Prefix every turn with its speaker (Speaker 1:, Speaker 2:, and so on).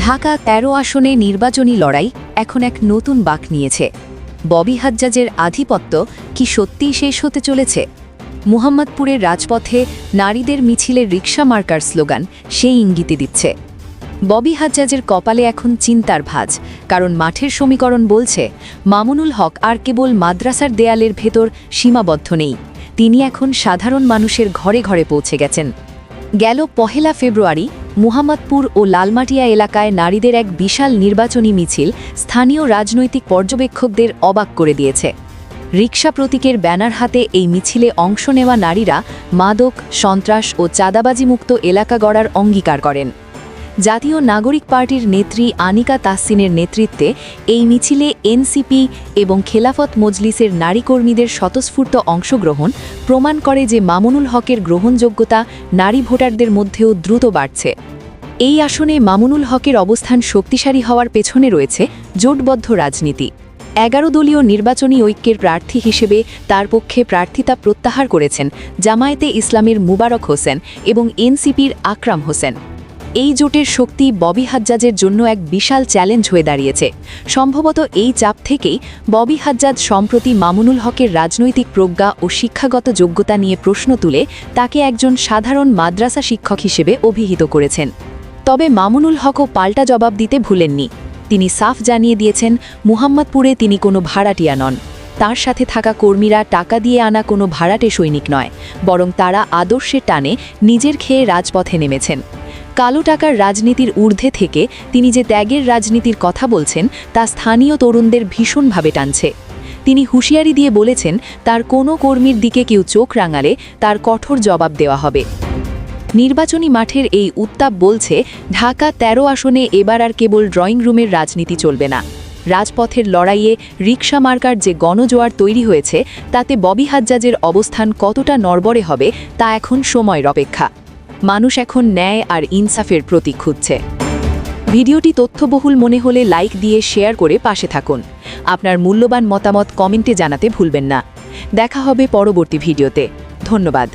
Speaker 1: ঢাকা ১৩ আসনে নির্বাচনী লড়াই এখন এক নতুন বাঁক নিয়েছে। ববি হাজ্জাজের আধিপত্য কি সত্যিই শেষ হতে চলেছে? মুহাম্মদপুরের রাজপথে নারীদের মিছিলের রিকশা মার্কার স্লোগান সেই ইঙ্গিতে দিচ্ছে। ববি হাজ্জাজের কপালে এখন চিন্তার ভাঁজ, কারণ মাঠের সমীকরণ বলছে মামুনুল হক আর কেবল মাদ্রাসার দেয়ালের ভেতর সীমাবদ্ধ নেই, তিনি এখন সাধারণ মানুষের ঘরে ঘরে পৌঁছে গেছেন। গেল ১ ফেব্রুয়ারি মুহাম্মদপুর ও লালমাটিয়া এলাকায় নারীদের এক বিশাল নির্বাচনী মিছিল স্থানীয় রাজনৈতিক পর্যবেক্ষকদের অবাক করে দিয়েছে। রিকশা প্রতীকের ব্যানার হাতে এই মিছিলে অংশ নেওয়া নারীরা মাদক, সন্ত্রাস ও চাঁদাবাজিমুক্ত এলাকা গড়ার অঙ্গীকার করেন। জাতীয় নাগরিক পার্টির নেত্রী আনিকা তাহসিনের নেতৃত্বে এই মিছিলে এনসিপি এবং খেলাফত মজলিসের নারী কর্মীদের স্বতঃস্ফূর্ত অংশগ্রহণ প্রমাণ করে যে মামুনুল হকের গ্রহণযোগ্যতা নারী ভোটারদের মধ্যেও দ্রুত বাড়ছে। এই আসনে মামুনুল হকের অবস্থান শক্তিশালী হওয়ার পেছনে রয়েছে জোটবদ্ধ রাজনীতি। ১১ দলীয় নির্বাচনী ঐক্যের প্রার্থী হিসেবে তার পক্ষে প্রার্থিতা প্রত্যাহার করেছেন জামায়াতে ইসলামের মুবারক হোসেন এবং এনসিপির আকরাম হোসেন। এই জোটের শক্তি ববি হাজ্জাজের জন্য এক বিশাল চ্যালেঞ্জ হয়ে দাঁড়িয়েছে। সম্ভবত এই চাপ থেকেই ববি হাজ্জাজ সম্প্রতি মামুনুল হকের রাজনৈতিক প্রজ্ঞা ও শিক্ষাগত যোগ্যতা নিয়ে প্রশ্ন তুলে তাকে একজন সাধারণ মাদ্রাসা শিক্ষক হিসেবে অভিহিত করেছেন। তবে মামুনুল হকও পাল্টা জবাব দিতে ভুলেননি। তিনি সাফ জানিয়ে দিয়েছেন মুহাম্মদপুরে তিনি কোনো ভাড়াটিয়া নন। তার সাথে থাকা কর্মীরা টাকা দিয়ে আনা কোনো ভাড়াটে সৈনিক নয়, বরং তারা আদর্শের টানে নিজের খেয়ে রাজপথে নেমেছেন। কালো টাকার রাজনীতির ঊর্ধ্বে থেকে তিনি যে ত্যাগের রাজনীতির কথা বলছেন তা স্থানীয় তরুণদের ভীষণভাবে টানছে। তিনি হুঁশিয়ারি দিয়ে বলেছেন তার কোনো কর্মীর দিকে কেউ চোখ রাঙালে তার কঠোর জবাব দেওয়া হবে। নির্বাচনী মাঠের এই উত্তাপ বলছে ঢাকা ১৩ আসনে এবার আর কেবল ড্রয়িং রুমের রাজনীতি চলবে না। রাজপথের লড়াইয়ে রিকশা মার্কার যে গণজোয়ার তৈরি হয়েছে তাতে ববি হাজ্জাজের অবস্থান কতটা নড়বড়ে হবে তা এখন সময়ের অপেক্ষা। মানুষ এখন ন্যায় আর ইনসাফের প্রতীক খুঁজছে। ভিডিওটি তথ্যবহুল মনে হলে লাইক দিয়ে শেয়ার করে পাশে থাকুন। আপনার মূল্যবান মতামত কমেন্টে জানাতে ভুলবেন না। দেখা হবে পরবর্তী ভিডিওতে। ধন্যবাদ।